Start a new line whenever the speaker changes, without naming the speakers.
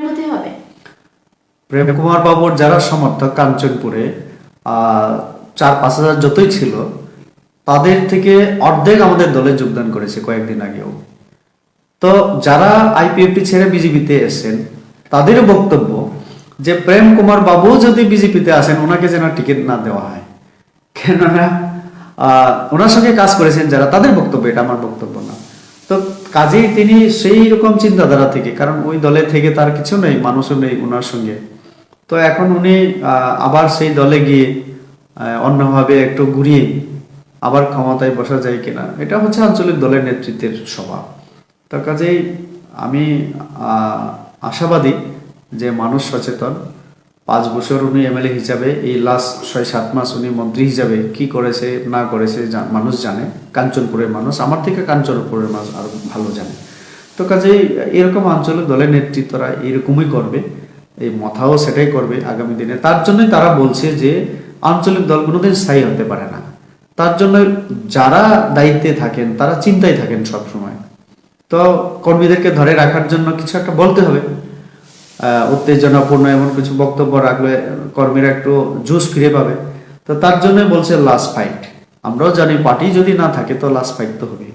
হতে হবে।
প্রেম কুমার বাবুর যারা সমর্থক কাঞ্চনপুরে 4-5 হাজার যতই ছিল, তাদের থেকে অর্ধেক আমাদের দলে যোগদান করেছে কয়েকদিন আগেও। তো যারা আইপিএফটি ছেড়ে বিজেপিতে এসেছেন, তাদেরও বক্তব্য যে প্রেম কুমার বাবু যদি বিজেপিতে আসেন, ওনাকে যেন টিকিট না দেওয়া হয়, কেননা ওনার সঙ্গে কাজ করেছেন যারা, তাদের বক্তব্য, এটা আমার বক্তব্য না। তো কাজেই তিনি সেই রকম চিন্তাধারা থেকে, কারণ ওই দলে থেকে তার কিছু নেই, মানুষও নেই ওনার সঙ্গে, তো এখন উনি আবার সেই দলে গিয়ে অন্যভাবে একটু ঘুরিয়ে আবার ক্ষমতায় বসা যায় কিনা, এটা হচ্ছে আঞ্চলিক দলের নেতৃত্বের স্বভাব। তার কাজেই আমি আশাবাদী যে মানুষ সচেতন। 5 বছর উনি এমএলএ হিসাবে, এই লাস্ট 6-7 মাস উনি মন্ত্রী হিসাবে কি করেছে না করেছে মানুষ জানে, কাঞ্চনপুরের মানুষ আমার থেকে কাঞ্চনপুরের মানুষ আরো ভালো জানে। তো কাজেই এরকম আঞ্চলিক দলের নেতৃত্বরা এরকমই করবে, এই মাথাও সেটাই করবে আগামী দিনে। তার জন্যই তারা বলছে যে আঞ্চলিক দল কোনোদিন স্থায়ী হতে পারে না। তার জন্য যারা দায়িত্বে থাকেন তারা চিন্তায় থাকেন সব সময়। তো কর্মীদেরকে ধরে রাখার জন্য কিছু একটা বলতে হবে, উত্তেজনাপূর্ণ এমন কিছু বক্তব্য রাখলে কর্মীরা একটু জোশ ফিরে পাবে। তো তার জন্য বলছে লাস্ট ফাইট। আমরাও জানি পার্টি যদি না থাকে তো লাস্ট ফাইট তো হবে।